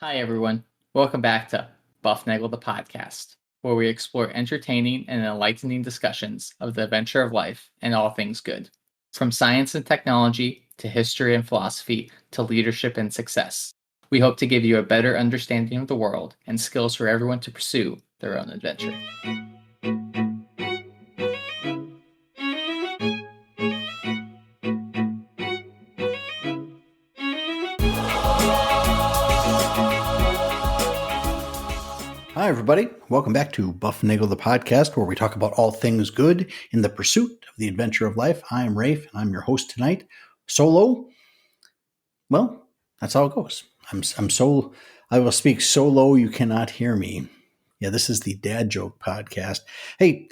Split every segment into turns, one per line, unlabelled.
Hi, everyone. Welcome back to Bufnagle the podcast, where we explore entertaining and enlightening discussions of the adventure of life and all things good. From science and technology to history and philosophy to leadership and success. We hope to give you a better understanding of the world and skills for everyone to pursue their own adventure.
Hi, everybody. Welcome back to Bufnagle the podcast, where we talk about all things good in the pursuit of the adventure of life. I am Rafe, and I'm your host tonight. Solo? Well, that's how it goes. I will speak so low you cannot hear me. Yeah, this is the dad joke podcast. Hey,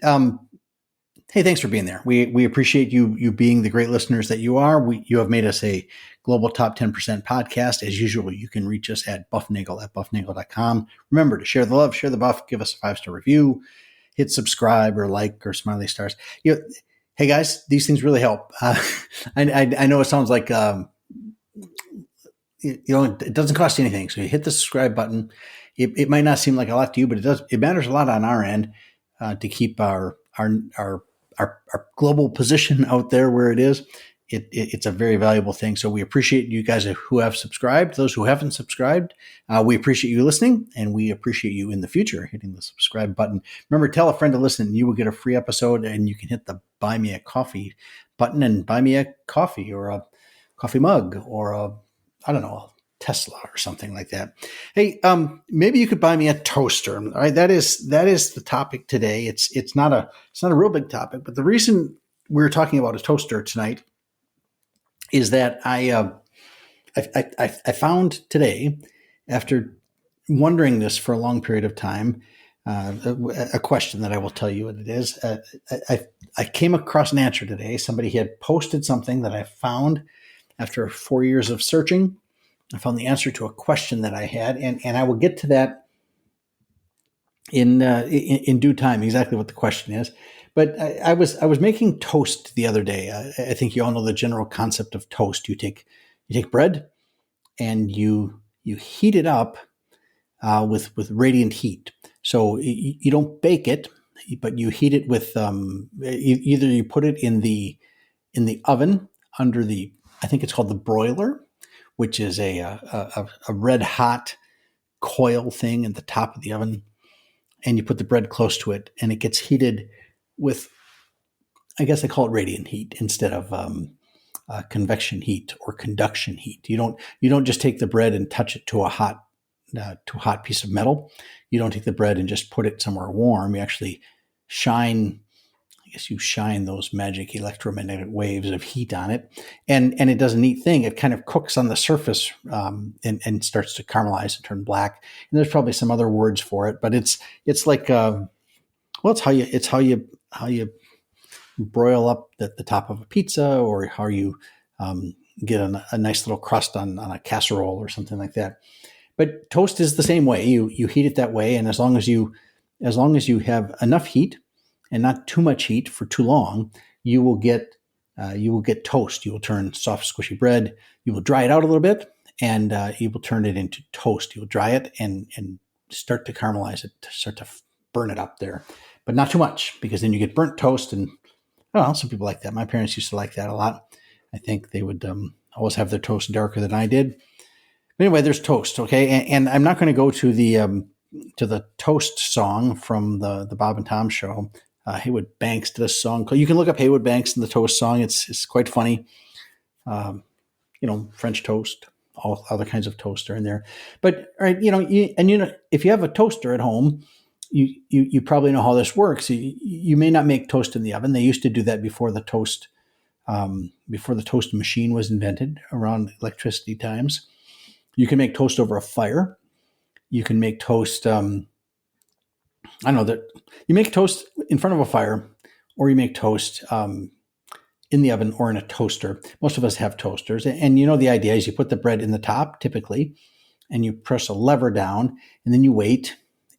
thanks for being there. We appreciate you being the great listeners that you are. You have made us a global top 10% podcast. As usual, you can reach us at bufnagle@bufnagle.com. Remember to share the love, share the buff, give us a 5-star review, hit subscribe or like or smiley stars. Hey guys, these things really help. I know it sounds like it doesn't cost you anything. So you hit the subscribe button. It might not seem like a lot to you, but it does. It matters a lot on our end to keep our global position out there where it is. It's a very valuable thing. So we appreciate you guys who have subscribed. Those who haven't subscribed, we appreciate you listening, and we appreciate you in the future hitting the subscribe button. Remember, tell a friend to listen, and you will get a free episode, and you can hit the buy me a coffee button and buy me a coffee or a coffee mug or I don't know, Tesla or something like that. Hey, maybe you could buy me a toaster. All right, that is the topic today. It's not a real big topic, but the reason we're talking about a toaster tonight is that I found today, after wondering this for a long period of time, a question that I will tell you what it is. I came across an answer today. Somebody had posted something that I found after 4 years of searching. I found the answer to a question that I had, and I will get to that in due time, exactly what the question is. But I was making toast the other day. I think you all know the general concept of toast. You take bread and you heat it up with radiant heat. So you don't bake it, but you heat it with either you put it in the oven under the, I think it's called the broiler, which is a red hot coil thing at the top of the oven, and you put the bread close to it, and it gets heated with, I guess I call it radiant heat instead of convection heat or conduction heat. You don't just take the bread and touch it to a hot piece of metal. You don't take the bread and just put it somewhere warm. You actually shine those magic electromagnetic waves of heat on it, and it does a neat thing. It kind of cooks on the surface and starts to caramelize and turn black. And there's probably some other words for it, but it's like it's how you broil up the top of a pizza, or how you get a nice little crust on a casserole or something like that. But toast is the same way. You heat it that way, and as long as you have enough heat and not too much heat for too long, you will get toast. You will turn soft, squishy bread. You will dry it out a little bit, and you will turn it into toast. You will dry it and start to caramelize it, to start to burn it up there, but not too much, because then you get burnt toast. And I don't know, some people like that. My parents used to like that a lot. I think they would always have their toast darker than I did. But anyway, there's toast, okay? And I'm not going to go to the toast song from the Bob and Tom show. Haywood Banks did a song. You can look up Haywood Banks and the toast song. It's quite funny. French toast, all other kinds of toast are in there. But all right, if you have a toaster at home, you probably know how this works. You may not make toast in the oven. They used to do that before the toast machine was invented, around electricity times. You can make toast over a fire. You can make toast. I know that you make toast in front of a fire, or you make toast in the oven or in a toaster. Most of us have toasters. And the idea is you put the bread in the top, typically, and you press a lever down, and then you wait.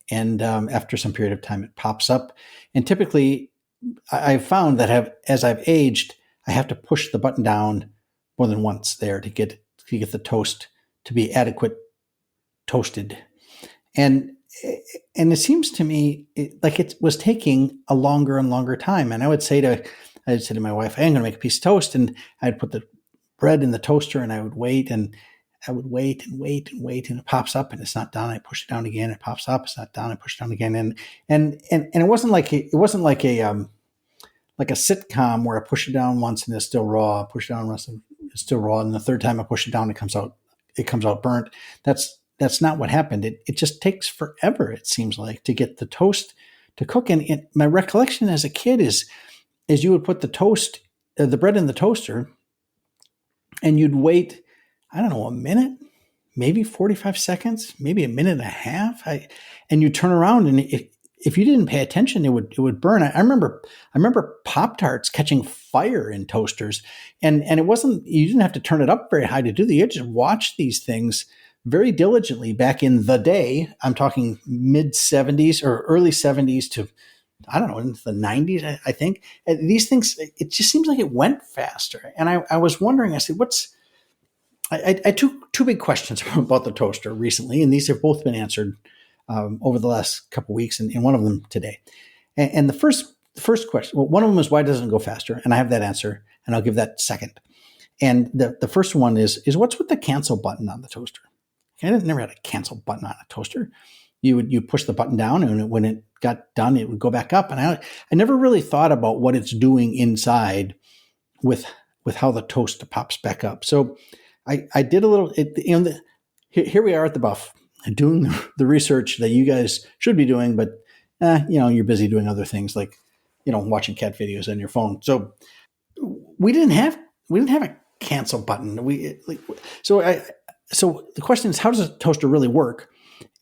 And after some period of time, it pops up. And typically, I've found that as I've aged, I have to push the button down more than once there to get the toast to be adequate toasted. And it seems to me like it was taking a longer and longer time. And I'd say to my wife, hey, I'm going to make a piece of toast. And I'd put the bread in the toaster and I would wait and wait, and it pops up and it's not done. I push it down again. It pops up. It's not done. I push it down again. And it wasn't like like a sitcom where I push it down once and it's still raw. I push it down once and it's still raw. And the third time I push it down, it comes out burnt. That's not what happened. It just takes forever, it seems like, to get the toast to cook. And my recollection as a kid is you would put the bread in the toaster and you'd wait, I don't know, a minute, maybe 45 seconds, maybe a minute and a half. And you turn around and if you didn't pay attention, it would burn. I remember Pop-Tarts catching fire in toasters, and it wasn't, you didn't have to turn it up very high to do that. You had to just watch these things very diligently back in the day. I'm talking mid 70s or early 70s to, I don't know, into the 90s, I think. These things, it just seems like it went faster. And I was wondering, I said, I took two big questions about the toaster recently, and these have both been answered over the last couple of weeks, and one of them today. And the first question, well, one of them is why doesn't it go faster? And I have that answer, and I'll give that second. And the first one is what's with the cancel button on the toaster? I never had a cancel button on a toaster. You push the button down, and when it got done, it would go back up. And I never really thought about what it's doing inside with how the toast pops back up. So I did a little. Here we are at the Buff, doing the research that you guys should be doing, but you're busy doing other things like watching cat videos on your phone. So we didn't have a cancel button. So the question is, how does a toaster really work?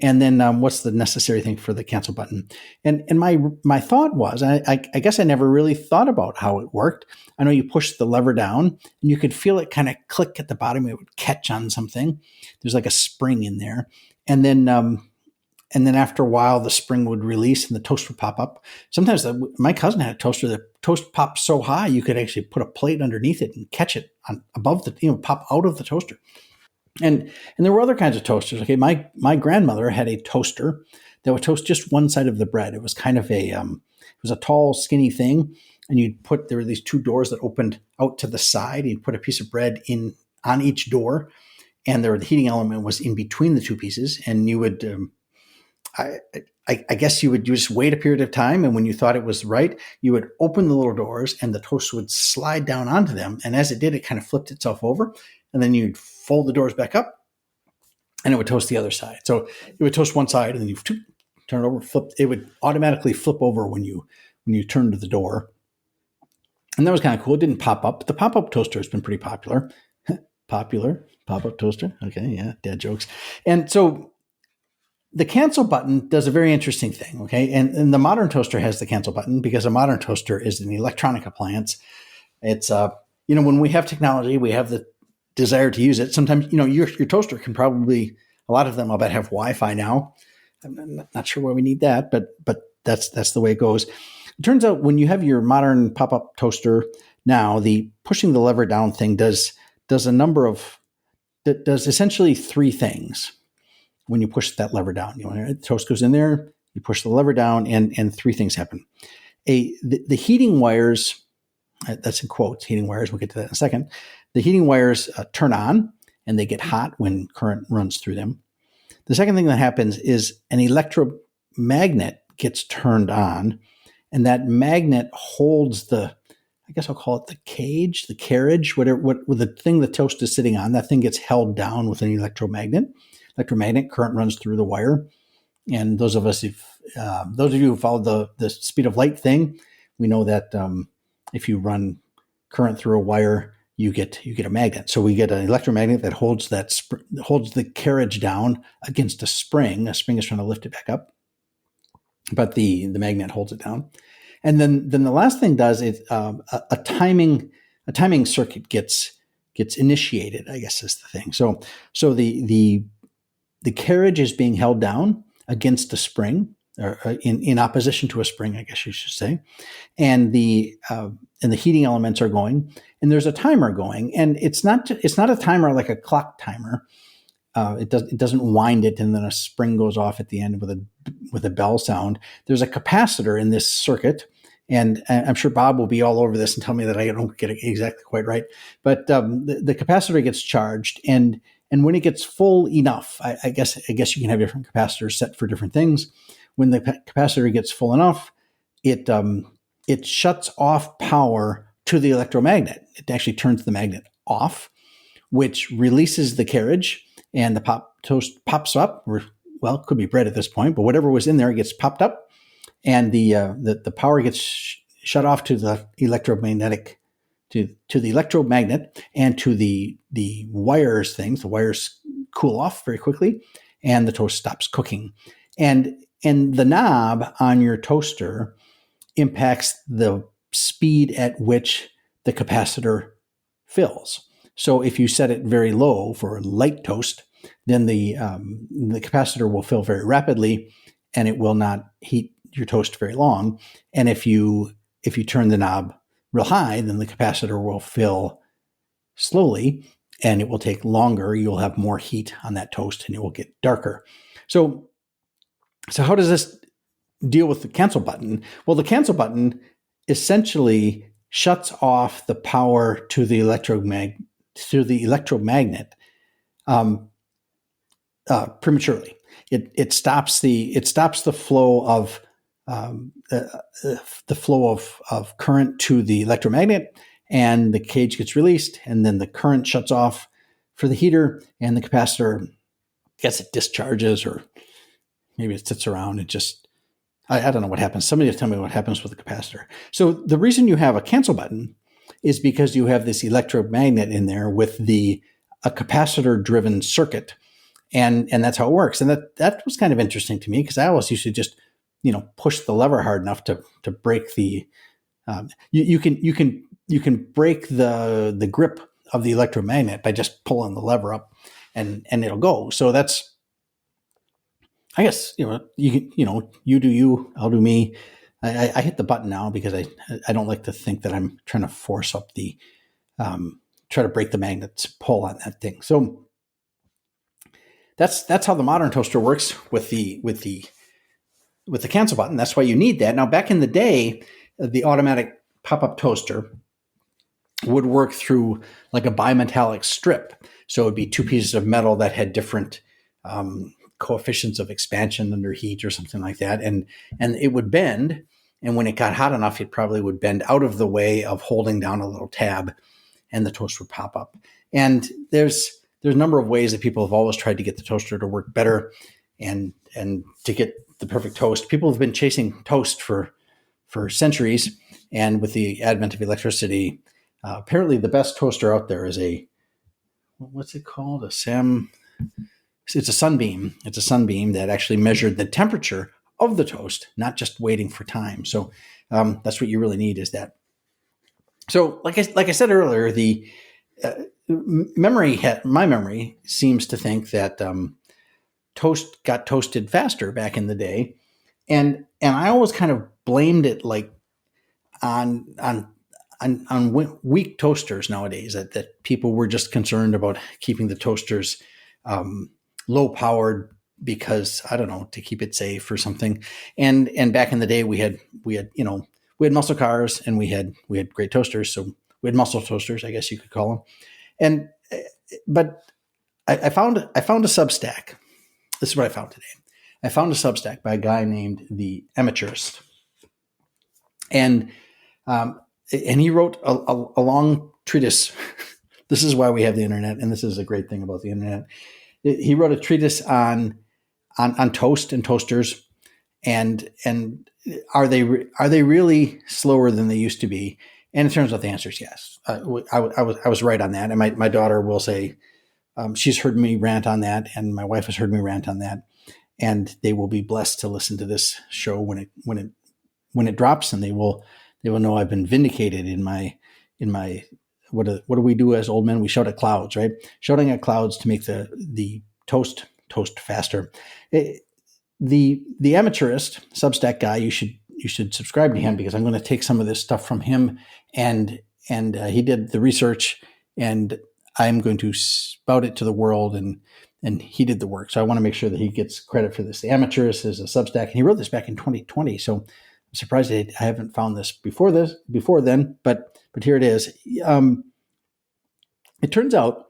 And then what's the necessary thing for the cancel button? And my thought was, I guess I never really thought about how it worked. I know you push the lever down and you could feel it kind of click at the bottom. It would catch on something. There's like a spring in there. And then after a while, the spring would release and the toast would pop up. Sometimes my cousin had a toaster. The toast popped so high, you could actually put a plate underneath it and catch it above pop out of the toaster. And there were other kinds of toasters. Okay, my grandmother had a toaster that would toast just one side of the bread. It was kind of it was a tall, skinny thing, and there were these two doors that opened out to the side. You'd put a piece of bread in on each door, and the heating element was in between the two pieces. And you would, I guess you would just wait a period of time, and when you thought it was right, you would open the little doors, and the toast would slide down onto them. And as it did, it kind of flipped itself over, and then you'd fold the doors back up, and it would toast the other side. So it would toast one side, and then you turn it over, flip. It would automatically flip over when you turned the door, and that was kind of cool. It didn't pop up. But the pop-up toaster has been pretty popular. Popular pop-up toaster. Okay, yeah, dad jokes. And so the cancel button does a very interesting thing. Okay, and the modern toaster has the cancel button because a modern toaster is an electronic appliance. It's when we have technology, we have the desire to use it. Sometimes, your toaster can probably, a lot of them, I'll bet, have Wi-Fi now. I'm not sure why we need that, but that's the way it goes. It turns out when you have your modern pop-up toaster now, the pushing the lever down thing does essentially three things when you push that lever down. The toast goes in there, you push the lever down, and three things happen. The heating wires, that's in quotes, heating wires, we'll get to that in a second. The heating wires turn on, and they get hot when current runs through them. The second thing that happens is an electromagnet gets turned on, and that magnet holds I guess I'll call it the cage, the carriage, whatever, the thing the toast is sitting on. That thing gets held down with an electromagnet. Electromagnet current runs through the wire. And those of you who followed the speed of light thing, we know that if you run current through a wire, you get a magnet. So we get an electromagnet that holds the carriage down against a spring. A spring is trying to lift it back up, but the magnet holds it down. And then the last thing does is a timing circuit gets initiated, I guess is the thing. So the carriage is being held down against a spring, or in opposition to a spring, I guess you should say, and the heating elements are going, and there's a timer going, and it's not a timer like a clock timer. it doesn't wind it, and then a spring goes off at the end with a bell sound. There's a capacitor in this circuit, and I'm sure Bob will be all over this and tell me that I don't get it exactly quite right. But the capacitor gets charged, and when it gets full enough, I guess you can have different capacitors set for different things. When the capacitor gets full enough, it shuts off power to the electromagnet. It actually turns the magnet off, which releases the carriage, and the toast pops up. Or, well, it could be bread at this point, but whatever was in there gets popped up, and the power gets shut off to the electromagnetic to the electromagnet and to the wires things. The wires cool off very quickly, and the toast stops cooking. And the knob on your toaster impacts the speed at which the capacitor fills. So if you set it very low for a light toast, then the capacitor will fill very rapidly, and it will not heat your toast very long. And if you turn the knob real high, then the capacitor will fill slowly, and it will take longer. You'll have more heat on that toast, and it will get darker. So how does this deal with the cancel button? Well, the cancel button essentially shuts off the power to the electromagnet prematurely. It stops the flow of the flow of current to the electromagnet, and the cage gets released, and then the current shuts off for the heater, and the capacitor, I guess it discharges, or maybe it sits around. It just, I don't know what happens. Somebody will tell me what happens with the capacitor. So the reason you have a cancel button is because you have this electromagnet in there with a capacitor-driven circuit, and that's how it works. And that was kind of interesting to me, because I always used to just push the lever hard enough to break the. You can break the grip of the electromagnet by just pulling the lever up, and it'll go. So that's, I guess, you do you, I'll do me. I hit the button now because I don't like to think that I'm trying to force up try to break the magnet's pull on that thing. So that's how the modern toaster works with the cancel button. That's why you need that. Now, back in the day, the automatic pop-up toaster would work through like a bimetallic strip. So it would be two pieces of metal that had different coefficients of expansion under heat or something like that. And it would bend. And when it got hot enough, it probably would bend out of the way of holding down a little tab, and the toast would pop up. And there's a number of ways that people have always tried to get the toaster to work better and to get the perfect toast. People have been chasing toast for centuries. And with the advent of electricity, apparently the best toaster out there is what's it called? It's a sunbeam. It's a sunbeam that actually measured the temperature of the toast, not just waiting for time. So that's what you really need, is that. So like I said earlier, the my memory seems to think that toast got toasted faster back in the day, and I always kind of blamed it like on weak toasters nowadays, that people were just concerned about keeping the toasters low powered because, I don't know, to keep it safe or something. And back in the day we had muscle cars, and we had great toasters. So we had muscle toasters, I guess you could call them. But I found a Substack. This is what I found today. I found a Substack by a guy named The Amateurist. And he wrote a long treatise. This is why we have the internet, and this is a great thing about the internet. He wrote a treatise on toast and toasters, and are they really slower than they used to be? And it turns out the answer is yes. I was right on that, and my daughter will say she's heard me rant on that, and my wife has heard me rant on that, and they will be blessed to listen to this show when it drops, and they will know I've been vindicated in my what do we do as old men? We shout at clouds, right? Shouting at clouds to make the toast faster. The Amateurist Substack guy, you should subscribe to him, because I'm going to take some of this stuff from him, and he did the research, and I'm going to spout it to the world, and and he did the work. So I want to make sure that he gets credit for this. The Amateurist is a Substack, and he wrote this back in 2020. So I'm surprised I haven't found this before then, but here it is. It turns out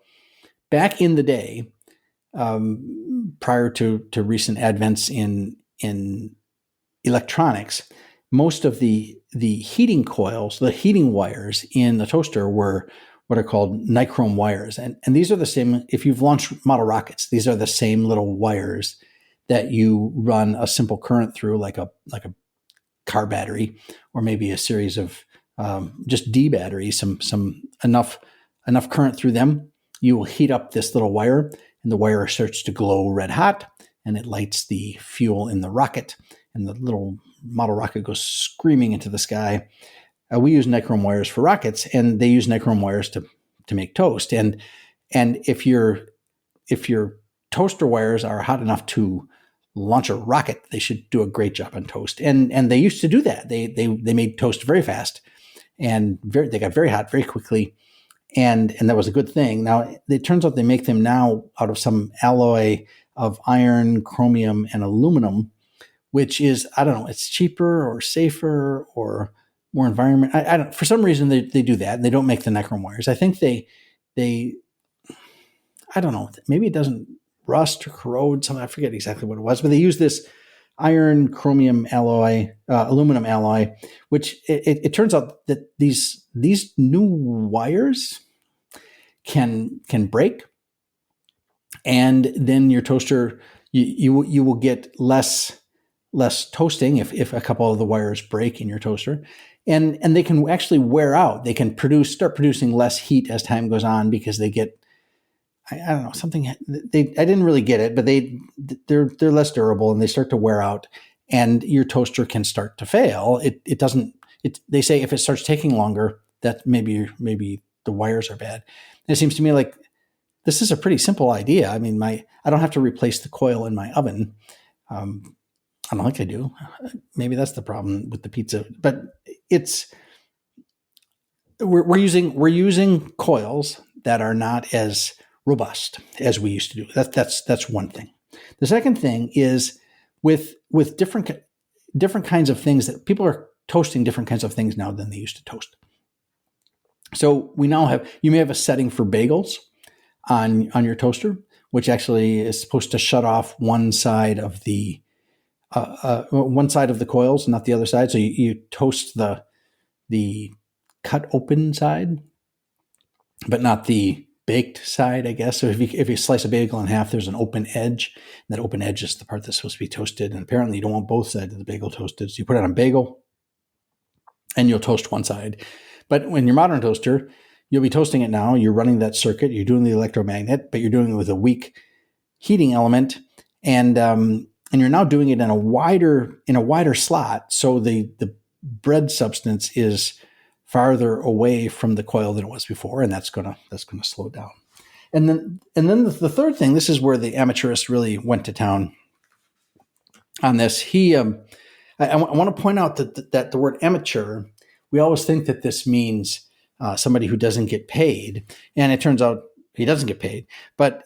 back in the day, prior to recent advents in electronics, most of the heating coils, the heating wires in the toaster were what are called nichrome wires. And these are the same, if you've launched model rockets, these are the same little wires that you run a simple current through, like a car battery, or maybe a series of just D batteries, some enough current through them. You will heat up this little wire, and the wire starts to glow red hot, and it lights the fuel in the rocket, and the little model rocket goes screaming into the sky. We use nichrome wires for rockets, and they use nichrome wires to make toast. And if your toaster wires are hot enough to launch a rocket, they should do a great job on toast. And they used to do that. They made toast very fast, and they got very hot very quickly. And that was a good thing. Now, it turns out they make them now out of some alloy of iron, chromium, and aluminum, which is, I don't know, it's cheaper or safer or more environment. I don't. For some reason, they do that, and they don't make the nichrome wires. I think they I don't know. Maybe it doesn't rust or corrode. Something, I forget exactly what it was, but they use this iron, chromium alloy, aluminum alloy, which it turns out that these new wires can break, and then your toaster, you will get less toasting if a couple of the wires break in your toaster, and they can actually wear out. They can start producing less heat as time goes on, because they get, I don't know, something. I didn't really get it, but they're less durable, and they start to wear out, and your toaster can start to fail. It doesn't. They say if it starts taking longer, that maybe the wires are bad. And it seems to me like this is a pretty simple idea. I mean, I don't have to replace the coil in my oven. I don't think I do. Maybe that's the problem with the pizza. But we're using coils that are not as robust as we used to do. That's one thing. The second thing is with different kinds of things, that people are toasting different kinds of things now than they used to toast. So you may have a setting for bagels on your toaster, which actually is supposed to shut off one side of the coils, not the other side. So you toast the cut open side, but not the baked side, I guess. So if you slice a bagel in half, there's an open edge. And that open edge is the part that's supposed to be toasted. And apparently you don't want both sides of the bagel toasted. So you put it on a bagel and you'll toast one side. But when your modern toaster, you'll be toasting it now. You're running that circuit. You're doing the electromagnet, but you're doing it with a weak heating element. And you're now doing it in a wider slot. So the bread substance is farther away from the coil than it was before, and that's gonna slow down. And then the third thing, this is where the Amateurist really went to town on this. He, I want to point out that the word amateur, we always think that this means somebody who doesn't get paid, and it turns out he doesn't get paid. But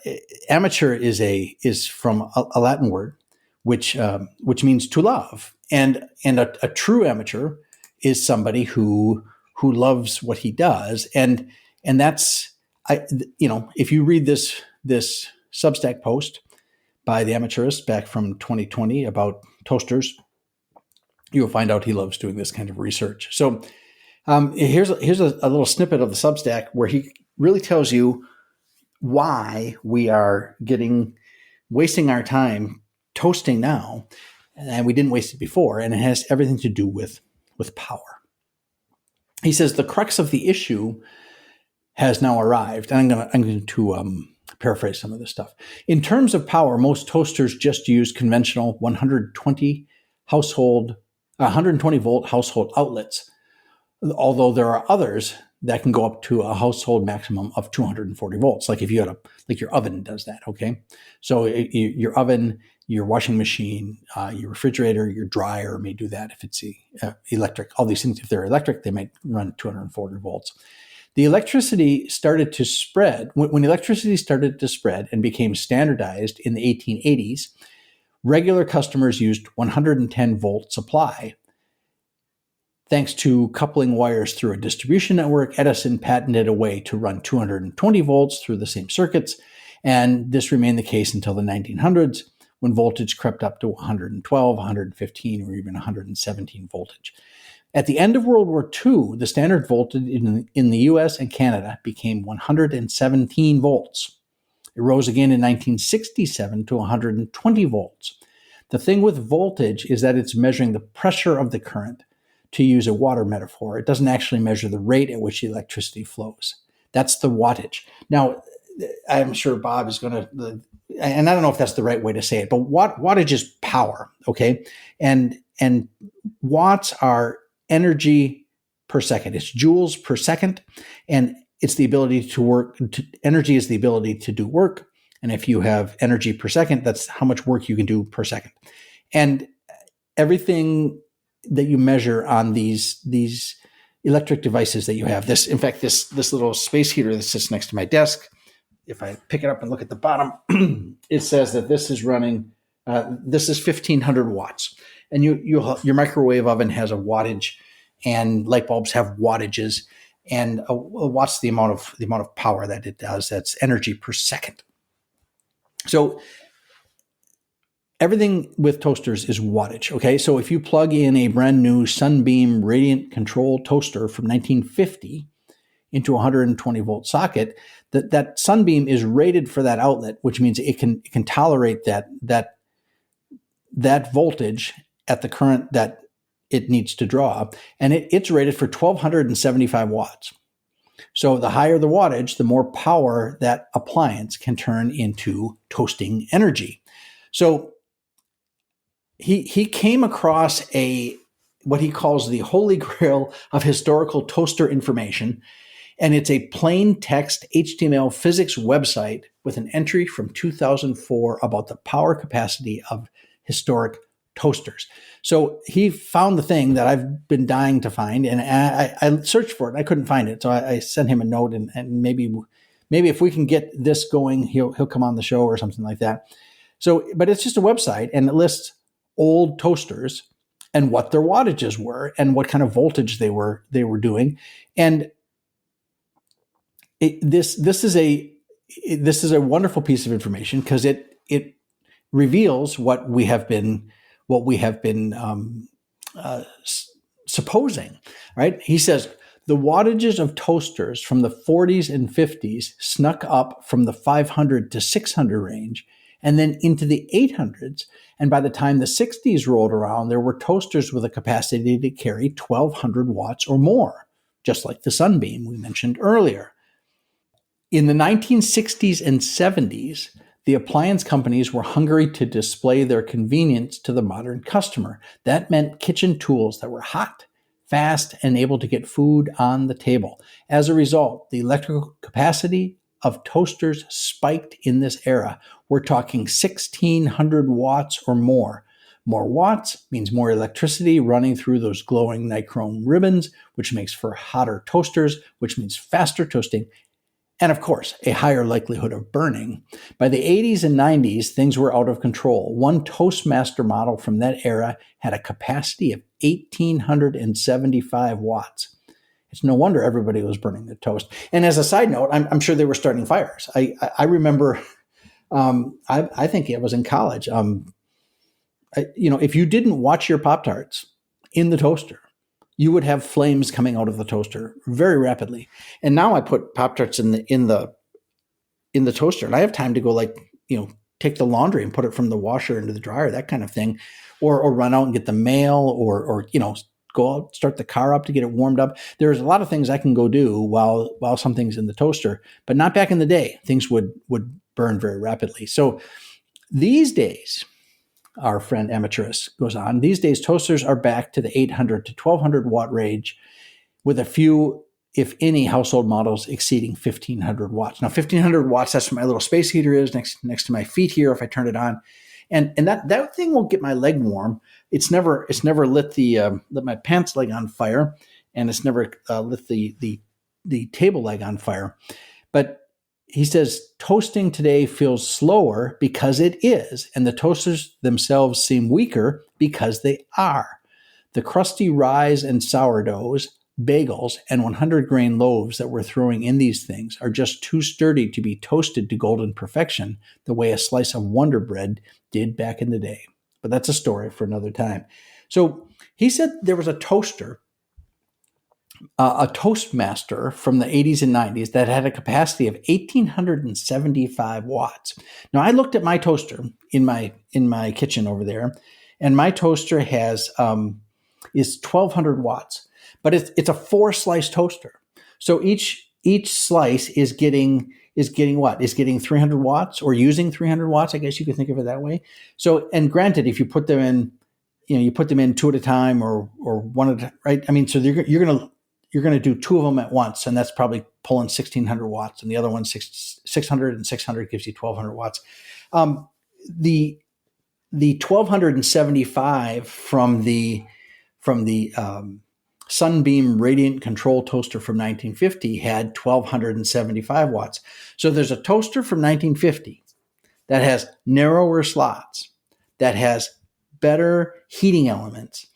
amateur is from a Latin word, which means to love, and a true amateur is somebody who loves what he does, and that's, if you read this Substack post by the Amateurist back from 2020 about toasters, you'll find out he loves doing this kind of research. So here's a little snippet of the Substack where he really tells you why we are wasting our time toasting now, and we didn't waste it before, and it has everything to do with power. He says the crux of the issue has now arrived, and I'm going to paraphrase some of this stuff. In terms of power, most toasters just use conventional 120 volt household outlets, although there are others that can go up to a household maximum of 240 volts. Like if you had your oven does that, okay? So your oven, your washing machine, your refrigerator, your dryer may do that if it's electric. All these things, if they're electric, they might run 240 volts. The electricity started to spread. When electricity started to spread and became standardized in the 1880s, regular customers used 110-volt supply. Thanks to coupling wires through a distribution network, Edison patented a way to run 220 volts through the same circuits, and this remained the case until the 1900s, when voltage crept up to 112, 115, or even 117 voltage. At the end of World War II, the standard voltage in the US and Canada became 117 volts. It rose again in 1967 to 120 volts. The thing with voltage is that it's measuring the pressure of the current. To use a water metaphor, it doesn't actually measure the rate at which the electricity flows. That's the wattage. Now, I'm sure Bob is going to, and I don't know if that's the right way to say it, but wattage is power, okay? And watts are energy per second. It's joules per second, and it's the ability to work. Energy is the ability to do work, and if you have energy per second, that's how much work you can do per second. And everything that you measure on these electric devices that you have. This little space heater that sits next to my desk, if I pick it up and look at the bottom, it says that this is running, this is 1500 watts. And your microwave oven has a wattage, and light bulbs have wattages, and a watt's the amount of power that it does. That's energy per second. So everything with toasters is wattage, okay? So if you plug in a brand new Sunbeam radiant control toaster from 1950 into a 120 volt socket, that Sunbeam is rated for that outlet, which means it can tolerate that voltage at the current that it needs to draw, and it's rated for 1275 watts. So the higher the wattage, the more power that appliance can turn into toasting energy. So he came across what he calls the holy grail of historical toaster information, and it's a plain text HTML physics website with an entry from 2004 about the power capacity of historic toasters. So he found the thing that I've been dying to find, and I searched for it and I couldn't find it. So I sent him a note, and maybe if we can get this going, he'll come on the show or something like that. So, but it's just a website, and it lists old toasters and what their wattages were and what kind of voltage they were doing. And this is a wonderful piece of information, because it reveals what we have been supposing, right? He says the wattages of toasters from the 40s and 50s snuck up from the 500 to 600 range, and then into the 800s. And by the time the 60s rolled around, there were toasters with a capacity to carry 1200 watts or more, just like the Sunbeam we mentioned earlier. In the 1960s and 70s, the appliance companies were hungry to display their convenience to the modern customer. That meant kitchen tools that were hot, fast, and able to get food on the table. As a result, the electrical capacity of toasters spiked in this era. We're talking 1600 watts or more. More watts means more electricity running through those glowing nichrome ribbons, which makes for hotter toasters, which means faster toasting, and of course, a higher likelihood of burning. By the 80s and 90s, things were out of control. One Toastmaster model from that era had a capacity of 1,875 watts. It's no wonder everybody was burning the toast. And as a side note, I'm sure they were starting fires. I remember, I think it was in college. If you didn't watch your Pop-Tarts in the toaster, you would have flames coming out of the toaster very rapidly. And now I put Pop-Tarts in the toaster, and I have time to go take the laundry and put it from the washer into the dryer, that kind of thing, or run out and get the mail, or go out, start the car up to get it warmed up. There's a lot of things I can go do while something's in the toaster, but not back in the day. Things would burn very rapidly. So these days, our friend Amateurist goes on, these days toasters are back to the 800 to 1200 watt range, with a few, if any, household models exceeding 1500 watts. Now, 1500 watts, that's what my little space heater is next to my feet here if I turn it on. And that thing will get my leg warm. It's never lit my pants leg on fire, and it's never lit the the table leg on fire. But he says toasting today feels slower because it is, and the toasters themselves seem weaker because they are. The crusty rise and sourdoughs, bagels, and 100-grain loaves that we're throwing in these things are just too sturdy to be toasted to golden perfection the way a slice of Wonder Bread did back in the day. But that's a story for another time. So he said there was a toaster, a Toastmaster from the 80s and 90s that had a capacity of 1,875 watts. Now, I looked at my toaster in my kitchen over there, and my toaster is 1,200 watts, but it's a 4-slice toaster. So each slice is getting what? Is getting 300 watts or using 300 watts, I guess you could think of it that way. So, and granted, if you put them in, you put them in 2 at a time or one at a time, right? I mean, so you're going to do 2 of them at once, and that's probably pulling 1,600 watts, and the other one 600, and 600 gives you 1,200 watts. The 1,275 from the Sunbeam Radiant Control toaster from 1950 had 1,275 watts. So there's a toaster from 1950 that has narrower slots, that has better heating elements,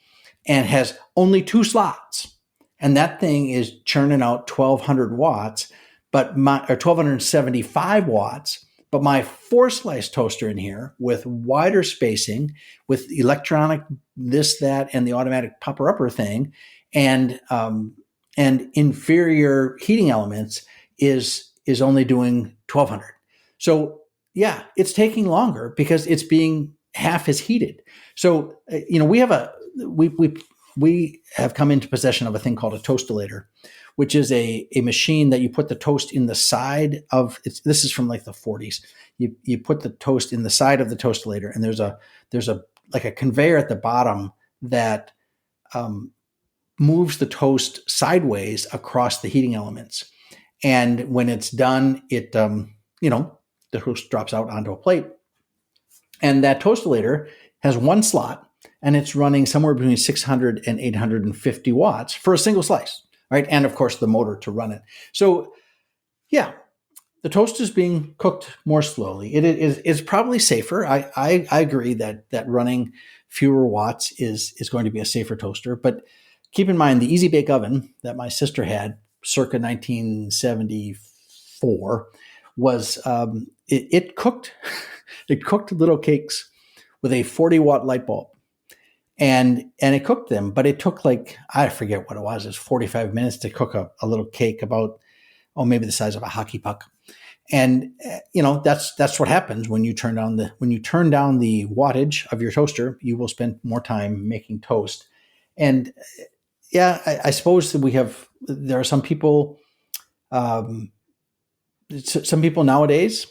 and has only 2 slots. And that thing is churning out 1,200 watts, or 1,275 watts. But my 4-slice toaster in here with wider spacing, with electronic this, that, and the automatic popper-upper thing, and inferior heating elements is only doing 1,200. So yeah, it's taking longer because it's being half as heated. So we have come into possession of a thing called a toastolator, which is a machine that you put the toast in the side of. This is from like the 40s. You put the toast in the side of the toastolator, and there's a like a conveyor at the bottom that moves the toast sideways across the heating elements. And when it's done, it the toast drops out onto a plate. And that toastolator has 1 slot, and it's running somewhere between 600 and 850 watts for a single slice, right? And of course, the motor to run it. So, yeah, the toast is being cooked more slowly. It's probably safer. I agree that running fewer watts is going to be a safer toaster. But keep in mind, the Easy Bake Oven that my sister had circa 1974 was it cooked little cakes with a 40-watt light bulb. And it cooked them, but it took I forget what it was. It was 45 minutes to cook a little cake about, maybe the size of a hockey puck. And that's what happens when you turn down the wattage of your toaster. You will spend more time making toast. And yeah, I suppose that there are some people. Some people nowadays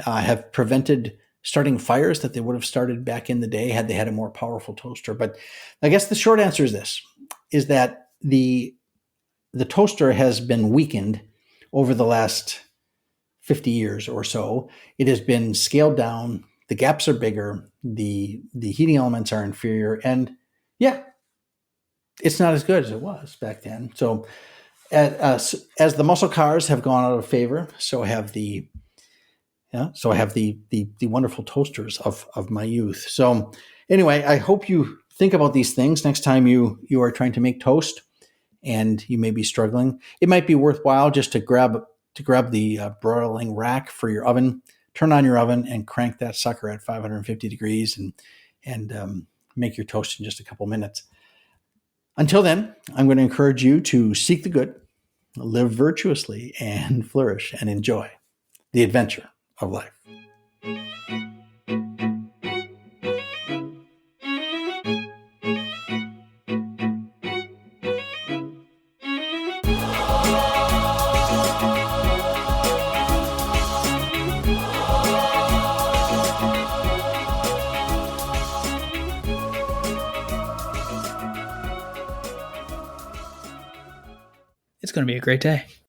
have prevented starting fires that they would have started back in the day had they had a more powerful toaster. But I guess the short answer is this, is that the toaster has been weakened over the last 50 years or so. It has been scaled down. The gaps are bigger. The heating elements are inferior. And yeah, it's not as good as it was back then. So as the muscle cars have gone out of favor, so have the wonderful toasters of my youth. So anyway, I hope you think about these things next time you are trying to make toast and you may be struggling. It might be worthwhile just to grab the broiling rack for your oven, turn on your oven and crank that sucker at 550 degrees and make your toast in just a couple minutes. Until then, I'm going to encourage you to seek the good, live virtuously, and flourish and enjoy the adventure of life.
It's going to be a great day.